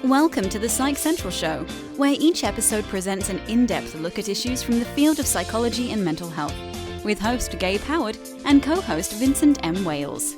Welcome to the Psych Central show, where each episode presents an in-depth look at issues from the field of psychology and mental health, with host Gabe Howard and co-host Vincent M. Wales.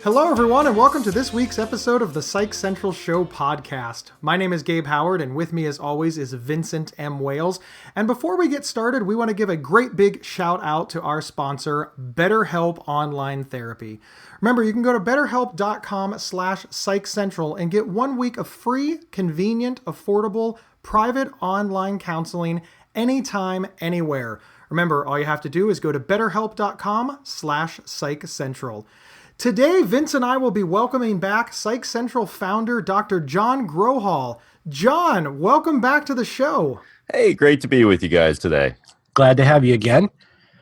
Hello, everyone, and welcome to this week's episode of the Psych Central Show podcast. My name is Gabe Howard, and with me, as always, is Vincent M. Wales. And before we get started, we want to give a great big shout out to our sponsor, BetterHelp Online Therapy. Remember, you can go to betterhelp.com/psychcentral and get 1 week of free, convenient, affordable, private online counseling anytime, anywhere. Remember, all you have to do is go to betterhelp.com/psychcentral. Today, Vince and I will be welcoming back Psych Central founder, Dr. John Grohol. John, welcome back to the show. Hey, great to be with you guys today. Glad to have you again.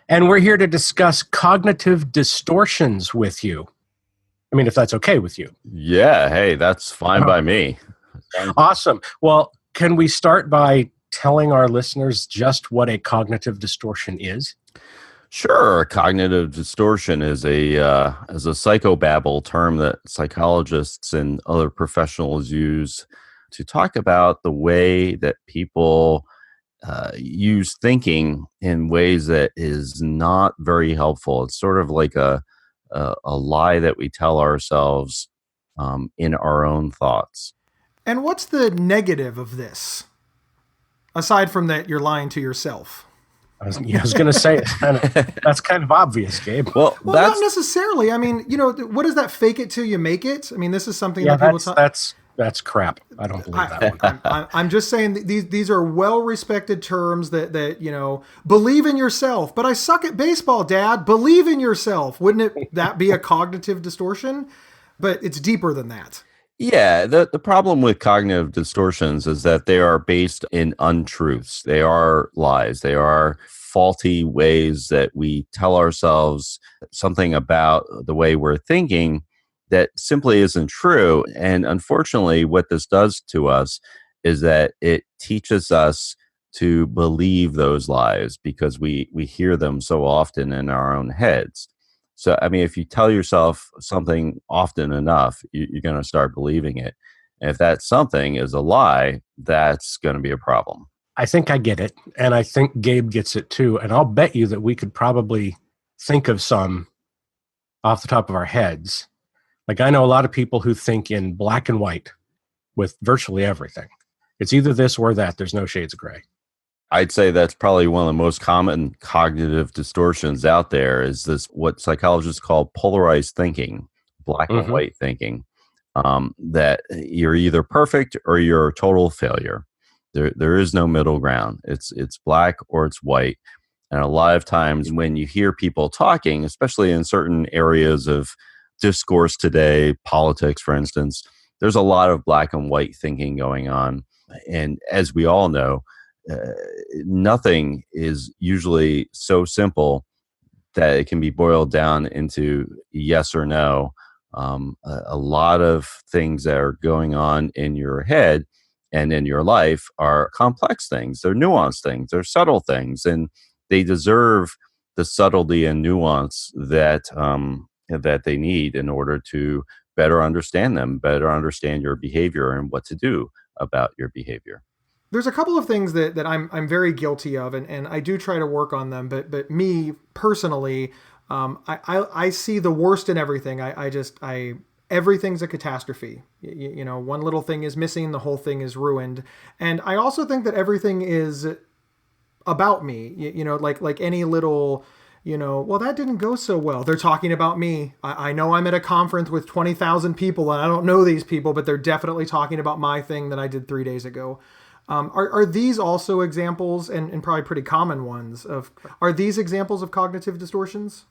And we're here to discuss cognitive distortions with you. I mean, if that's okay with you. Yeah, hey, that's fine by me. Awesome. Well, can we start by telling our listeners just what a cognitive distortion is? Sure. Cognitive distortion is a psychobabble term that psychologists and other professionals use to talk about the way that people use thinking in ways that is not very helpful. It's sort of like a lie that we tell ourselves in our own thoughts. And what's the negative of this? Aside from that, you're lying to yourself. I was going to say, that's kind of obvious, Gabe. Well, not necessarily. I mean, what is that fake it till you make it? I mean, this is something that people talk. That's crap. I don't believe that one. I'm just saying these are well-respected terms that believe in yourself. But I suck at baseball, Dad. Believe in yourself. Wouldn't that be a cognitive distortion? But it's deeper than that. Yeah, the problem with cognitive distortions is that they are based in untruths. They are lies. They are faulty ways that we tell ourselves something about the way we're thinking that simply isn't true. And unfortunately, what this does to us is that it teaches us to believe those lies because we hear them so often in our own heads. So, I mean, if you tell yourself something often enough, you're going to start believing it. And if that something is a lie, that's going to be a problem. I think I get it. And I think Gabe gets it too. And I'll bet you that we could probably think of some off the top of our heads. Like, I know a lot of people who think in black and white with virtually everything. It's either this or that. There's no shades of gray. I'd say that's probably one of the most common cognitive distortions out there is this, what psychologists call polarized thinking, black and white thinking, that you're either perfect or you're a total failure. There is no middle ground. It's black or it's white. And a lot of times when you hear people talking, especially in certain areas of discourse today, politics, for instance, there's a lot of black and white thinking going on. And as we all know, nothing is usually so simple that it can be boiled down into yes or no. A lot of things that are going on in your head and in your life are complex things. They're nuanced things. They're subtle things, and they deserve the subtlety and nuance that they need in order to better understand them, better understand your behavior and what to do about your behavior. There's a couple of things that I'm very guilty of, and I do try to work on them. But me personally, I see the worst in everything. Everything's a catastrophe. One little thing is missing, the whole thing is ruined. And I also think that everything is about me. Like any little, well, that didn't go so well. They're talking about me. I know I'm at a conference with 20,000 people, and I don't know these people, but they're definitely talking about my thing that I did 3 days ago. Are these also examples, and probably pretty common ones, are these examples of cognitive distortions?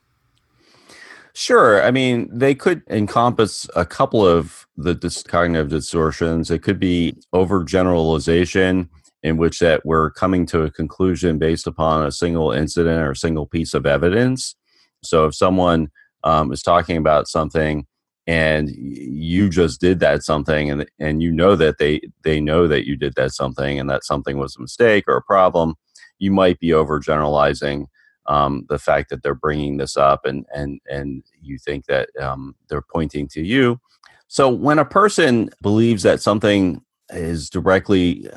Sure. I mean, they could encompass a couple of the cognitive distortions. It could be overgeneralization, in which that we're coming to a conclusion based upon a single incident or a single piece of evidence. So if someone is talking about something and you just did that something, and you know that they know that you did that something, and that something was a mistake or a problem, you might be overgeneralizing the fact that they're bringing this up, and you think that they're pointing to you. So when a person believes that something is directly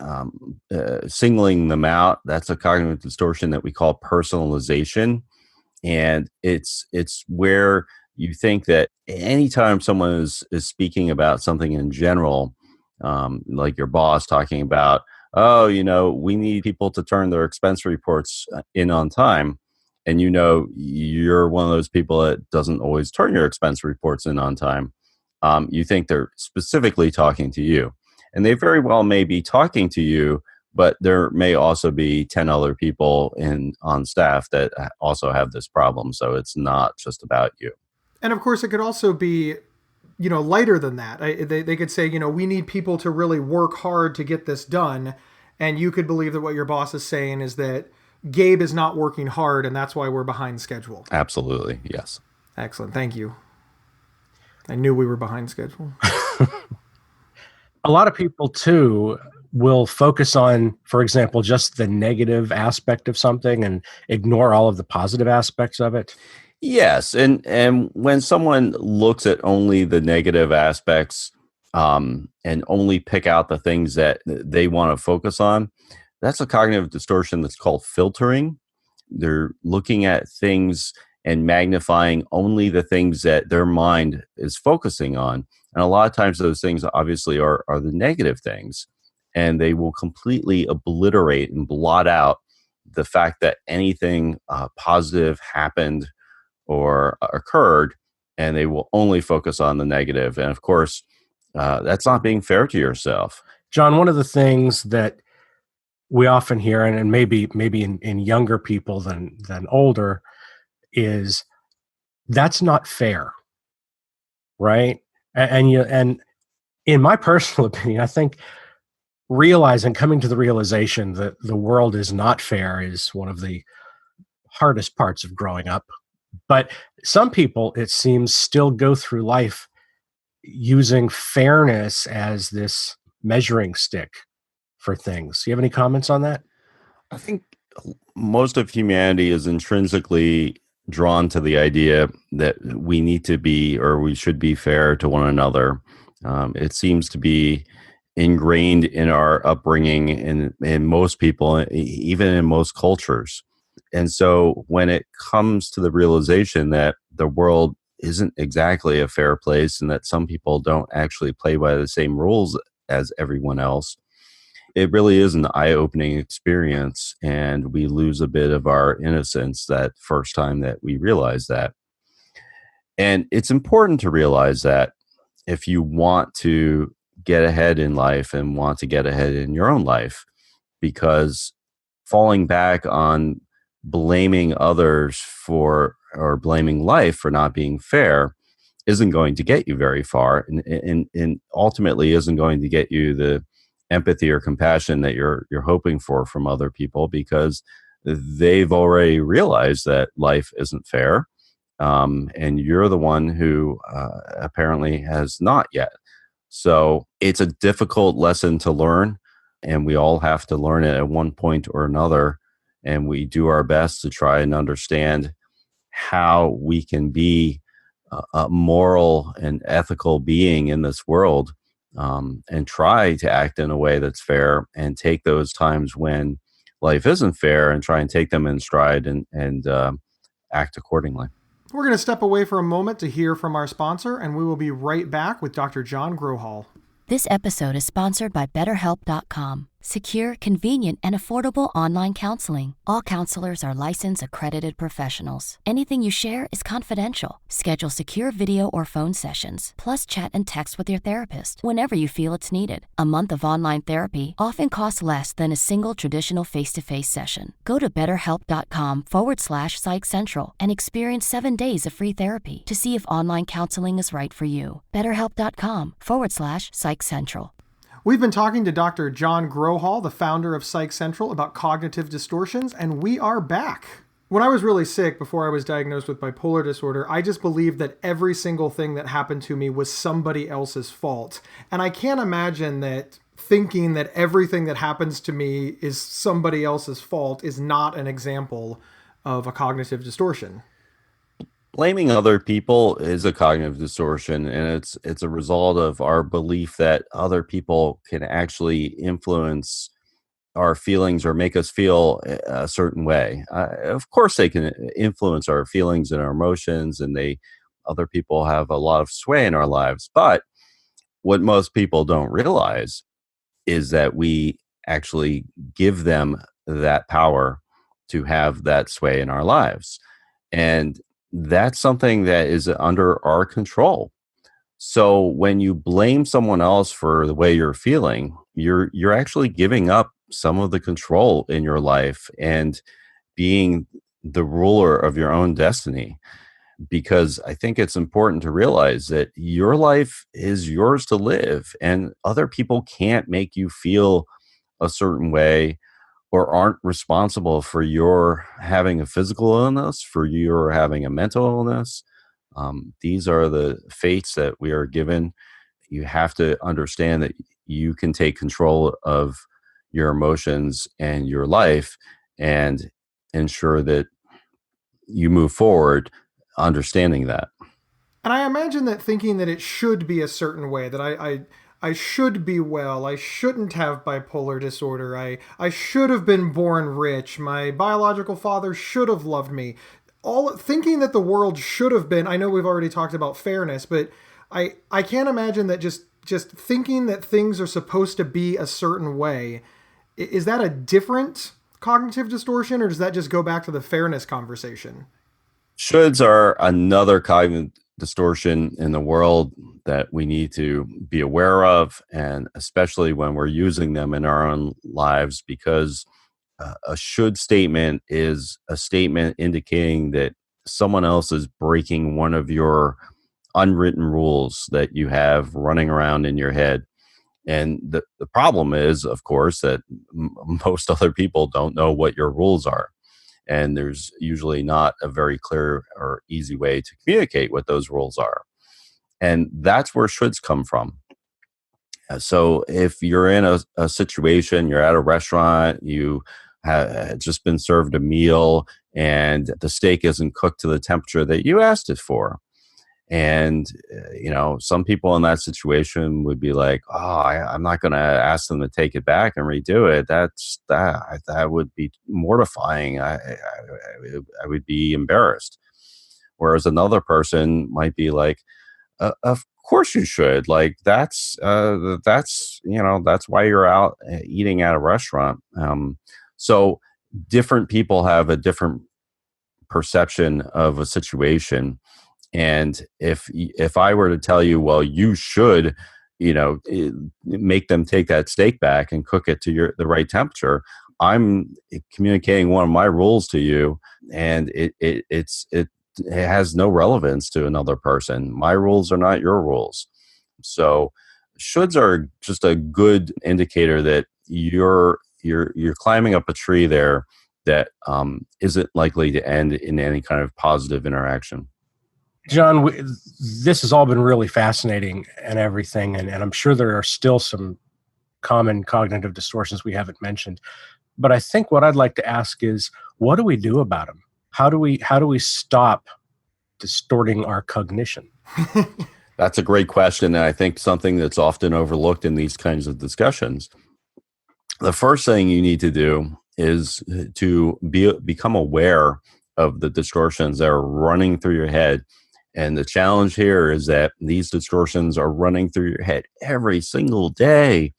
singling them out, that's a cognitive distortion that we call personalization. And it's where you think that anytime someone is speaking about something in general, like your boss talking about, oh, we need people to turn their expense reports in on time. And you're one of those people that doesn't always turn your expense reports in on time. You think they're specifically talking to you. And they very well may be talking to you, but there may also be 10 other people on staff that also have this problem. So it's not just about you. And of course, it could also be, lighter than that. They could say, we need people to really work hard to get this done. And you could believe that what your boss is saying is that Gabe is not working hard, and that's why we're behind schedule. Absolutely. Yes. Excellent. Thank you. I knew we were behind schedule. A lot of people, too, will focus on, for example, just the negative aspect of something and ignore all of the positive aspects of it. Yes. And when someone looks at only the negative aspects and only pick out the things that they want to focus on, that's a cognitive distortion that's called filtering. They're looking at things and magnifying only the things that their mind is focusing on. And a lot of times those things obviously are the negative things. And they will completely obliterate and blot out the fact that anything positive happened or occurred, and they will only focus on the negative. And of course, that's not being fair to yourself. John, one of the things that we often hear, and maybe in younger people than older, is that's not fair, right? And in my personal opinion, I think coming to the realization that the world is not fair is one of the hardest parts of growing up. But some people, it seems, still go through life using fairness as this measuring stick for things. Do you have any comments on that? I think most of humanity is intrinsically drawn to the idea that we need to be, or we should be, fair to one another. It seems to be ingrained in our upbringing in most people, even in most cultures. And so when it comes to the realization that the world isn't exactly a fair place and that some people don't actually play by the same rules as everyone else, it really is an eye-opening experience, and we lose a bit of our innocence that first time that we realize that. And it's important to realize that if you want to get ahead in life and want to get ahead in your own life, because falling back on blaming others for, or blaming life for not being fair, isn't going to get you very far, and ultimately isn't going to get you the empathy or compassion that you're hoping for from other people, because they've already realized that life isn't fair, and you're the one who apparently has not yet. So it's a difficult lesson to learn, and we all have to learn it at one point or another, and we do our best to try and understand how we can be a moral and ethical being in this world, and try to act in a way that's fair, and take those times when life isn't fair and try and take them in stride and act accordingly. We're going to step away for a moment to hear from our sponsor, and we will be right back with Dr. John Grohol. This episode is sponsored by BetterHelp.com. Secure, convenient, and affordable online counseling. All counselors are licensed, accredited professionals. Anything you share is confidential. Schedule secure video or phone sessions, plus chat and text with your therapist whenever you feel it's needed. A month of online therapy often costs less than a single traditional face-to-face session. Go to BetterHelp.com/Psych Central and experience 7 days of free therapy to see if online counseling is right for you. BetterHelp.com/Psych Central. We've been talking to Dr. John Grohol, the founder of Psych Central, about cognitive distortions, and we are back. When I was really sick, before I was diagnosed with bipolar disorder, I just believed that every single thing that happened to me was somebody else's fault. And I can't imagine that thinking that everything that happens to me is somebody else's fault is not an example of a cognitive distortion. Blaming other people is a cognitive distortion, and it's a result of our belief that other people can actually influence our feelings or make us feel a certain way. Of course, they can influence our feelings and our emotions, and other people have a lot of sway in our lives. But what most people don't realize is that we actually give them that power to have that sway in our lives. And that's something that is under our control. So when you blame someone else for the way you're feeling, you're actually giving up some of the control in your life and being the ruler of your own destiny. Because I think it's important to realize that your life is yours to live, and other people can't make you feel a certain way or aren't responsible for your having a physical illness, for your having a mental illness. These are the fates that we are given. You have to understand that you can take control of your emotions and your life and ensure that you move forward understanding that. And I imagine that thinking that it should be a certain way, that I should be well, I shouldn't have bipolar disorder, I should have been born rich, my biological father should have loved me. All thinking that the world should have been, I know we've already talked about fairness, but I can't imagine that just thinking that things are supposed to be a certain way, is that a different cognitive distortion, or does that just go back to the fairness conversation? Shoulds are another cognitive distortion in the world that we need to be aware of, and especially when we're using them in our own lives, because a should statement is a statement indicating that someone else is breaking one of your unwritten rules that you have running around in your head. And the problem is, of course, that most other people don't know what your rules are. And there's usually not a very clear or easy way to communicate what those rules are. And that's where shoulds come from. So if you're in a situation, you're at a restaurant, you have just been served a meal, and the steak isn't cooked to the temperature that you asked it for. And, some people in that situation would be like, oh, I'm not going to ask them to take it back and redo it. That would be mortifying. I would be embarrassed. Whereas another person might be like, of course you should. Like that's why you're out eating at a restaurant. So different people have a different perception of a situation. And if I were to tell you, well, you should, make them take that steak back and cook it to the right temperature, I'm communicating one of my rules to you, and it has no relevance to another person. My rules are not your rules. So shoulds are just a good indicator that you're climbing up a tree there that isn't likely to end in any kind of positive interaction. John, this has all been really fascinating and everything, and I'm sure there are still some common cognitive distortions we haven't mentioned. But I think what I'd like to ask is, what do we do about them? How do we stop distorting our cognition? That's a great question, and I think something that's often overlooked in these kinds of discussions. The first thing you need to do is to become aware of the distortions that are running through your head. And the challenge here is that these distortions are running through your head every single day,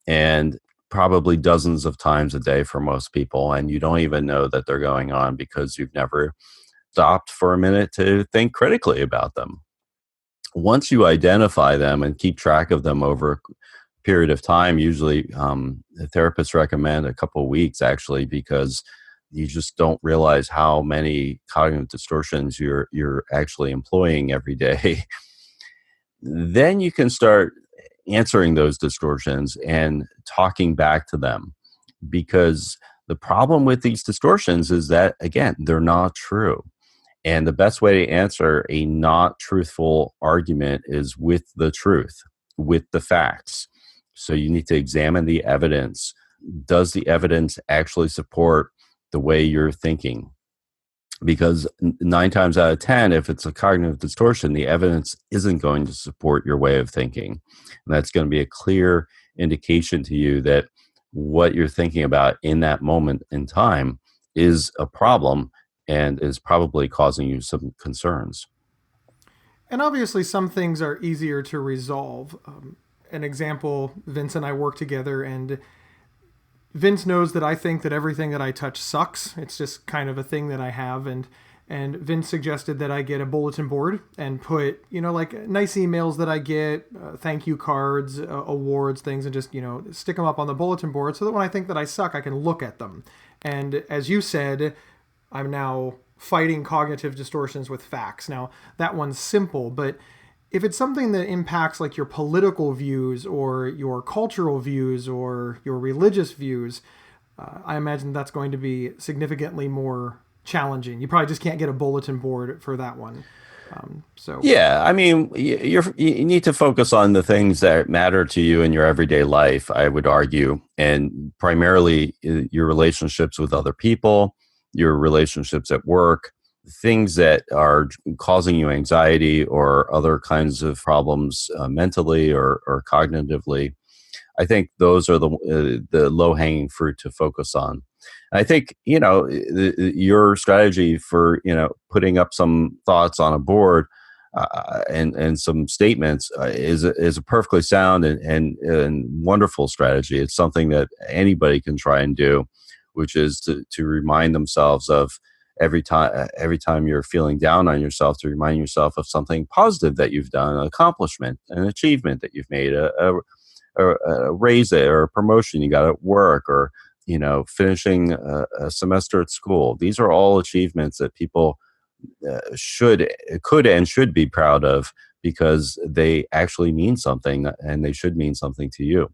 and probably dozens of times a day for most people. And you don't even know that they're going on because you've never stopped for a minute to think critically about them. Once you identify them and keep track of them over a period of time, usually the therapists recommend a couple of weeks actually, because you just don't realize how many cognitive distortions you're actually employing every day. Then you can start answering those distortions and talking back to them. Because the problem with these distortions is that, again, they're not true. And the best way to answer a not truthful argument is with the truth, with the facts. So you need to examine the evidence. Does the evidence actually support the way you're thinking? because 9 times out of 10, if it's a cognitive distortion, the evidence isn't going to support your way of thinking. And that's going to be a clear indication to you that what you're thinking about in that moment in time is a problem and is probably causing you some concerns. And obviously, some things are easier to resolve. An example, Vince and I work together, and Vince knows that I think that everything that I touch sucks. It's just kind of a thing that I have. And Vince suggested that I get a bulletin board and put, like nice emails that I get, thank you cards, awards, things, and just, stick them up on the bulletin board so that when I think that I suck, I can look at them. And as you said, I'm now fighting cognitive distortions with facts. Now, that one's simple, but if it's something that impacts like your political views or your cultural views or your religious views, I imagine that's going to be significantly more challenging. You probably just can't get a bulletin board for that one. Yeah, I mean, you need to focus on the things that matter to you in your everyday life, I would argue, and primarily your relationships with other people, your relationships at work, things that are causing you anxiety or other kinds of problems mentally or cognitively. I think those are the low-hanging fruit to focus on. I think, your strategy for, putting up some thoughts on a board and some statements is a perfectly sound and wonderful strategy. It's something that anybody can try and do, which is to remind themselves of every time you're feeling down on yourself, to remind yourself of something positive that you've done, an accomplishment, an achievement that you've made, a raise or a promotion you got at work, or finishing a semester at school. These are all achievements that people could and should be proud of because they actually mean something, and they should mean something to you.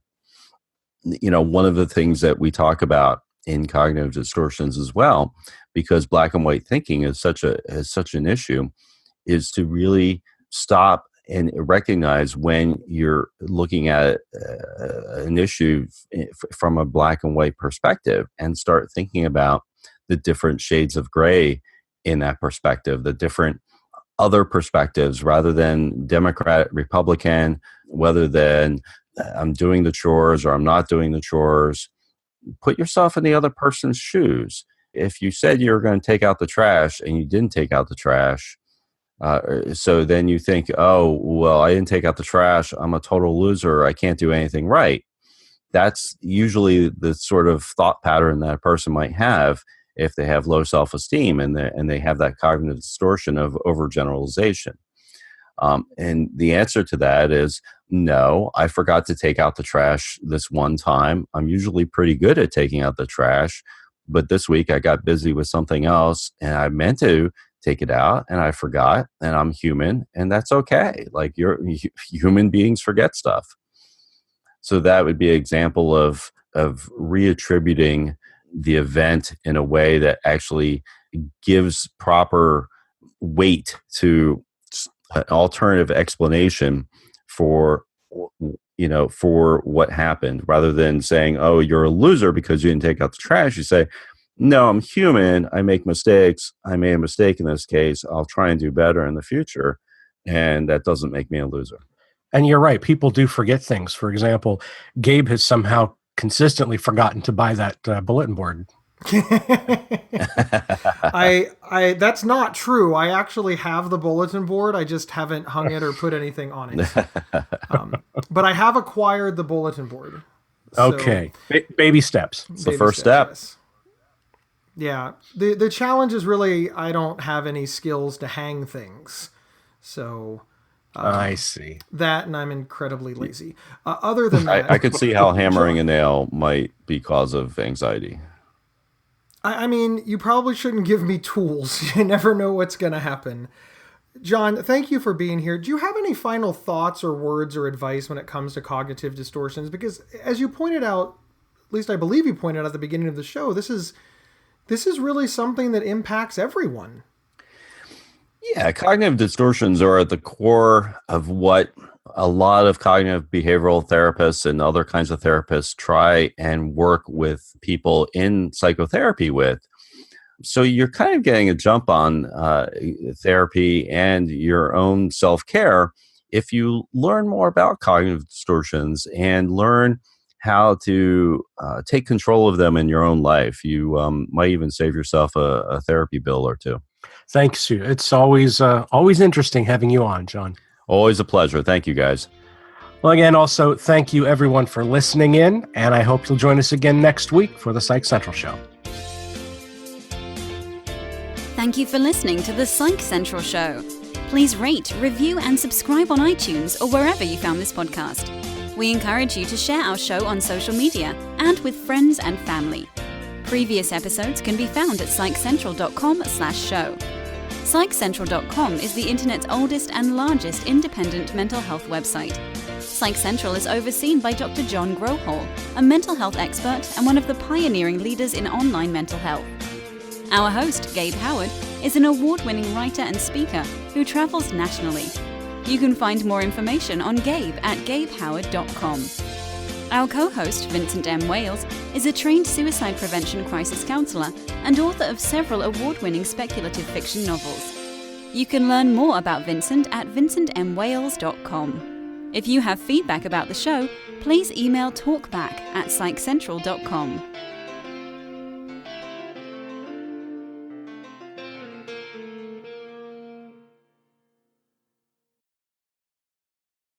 One of the things that we talk about in cognitive distortions as well, because black and white thinking is such an issue, is to really stop and recognize when you're looking at an issue from a black and white perspective and start thinking about the different shades of gray in that perspective, the different other perspectives, rather than Democrat, Republican, whether than I'm doing the chores or I'm not doing the chores. Put yourself in the other person's shoes. If you said you were going to take out the trash and you didn't take out the trash, so then you think, oh, well, I didn't take out the trash, I'm a total loser, I can't do anything right. That's usually the sort of thought pattern that a person might have if they have low self-esteem and they have that cognitive distortion of overgeneralization. And the answer to that is, no, I forgot to take out the trash this one time. I'm usually pretty good at taking out the trash, but this week I got busy with something else and I meant to take it out and I forgot, and I'm human, and that's okay. Like, human beings forget stuff. So that would be an example of reattributing the event in a way that actually gives proper weight to an alternative explanation for what happened, rather than saying, oh, you're a loser because you didn't take out the trash. You say, no, I'm human, I make mistakes, I made a mistake in this case, I'll try and do better in the future, and that doesn't make me a loser. And you're right, people do forget things. For example, Gabe has somehow consistently forgotten to buy that bulletin board. I that's not true. I actually have the bulletin board. I just haven't hung it or put anything on it. But I have acquired the bulletin board. So, okay. Baby steps. It's the first step. Yes. Yeah. The challenge is really I don't have any skills to hang things. So I see. That, and I'm incredibly lazy. Other than that, I could see how hammering a nail might be cause of anxiety. I mean, you probably shouldn't give me tools. You never know what's going to happen. John, thank you for being here. Do you have any final thoughts or words or advice when it comes to cognitive distortions? Because as you pointed out, at least I believe you pointed out at the beginning of the show, this is really something that impacts everyone. Yeah, cognitive distortions are at the core of what a lot of cognitive behavioral therapists and other kinds of therapists try and work with people in psychotherapy with. So you're kind of getting a jump on therapy and your own self-care if you learn more about cognitive distortions and learn how to take control of them in your own life. You might even save yourself a therapy bill or two. Thanks you. It's always interesting having you on, John. Always a pleasure. Thank you, guys. Well, again, also, thank you everyone for listening in, and I hope you'll join us again next week for the Psych Central Show. Thank you for listening to the Psych Central Show. Please rate, review, and subscribe on iTunes or wherever you found this podcast. We encourage you to share our show on social media and with friends and family. Previous episodes can be found at psychcentral.com/show. Psychcentral.com is the internet's oldest and largest independent mental health website. Psych Central is overseen by Dr. John Grohol, a mental health expert and one of the pioneering leaders in online mental health. Our host, Gabe Howard, is an award-winning writer and speaker who travels nationally. You can find more information on Gabe at gabehoward.com. Our co-host, Vincent M. Wales, is a trained suicide prevention crisis counselor and author of several award-winning speculative fiction novels. You can learn more about Vincent at vincentmwales.com. If you have feedback about the show, please email talkback@psychcentral.com.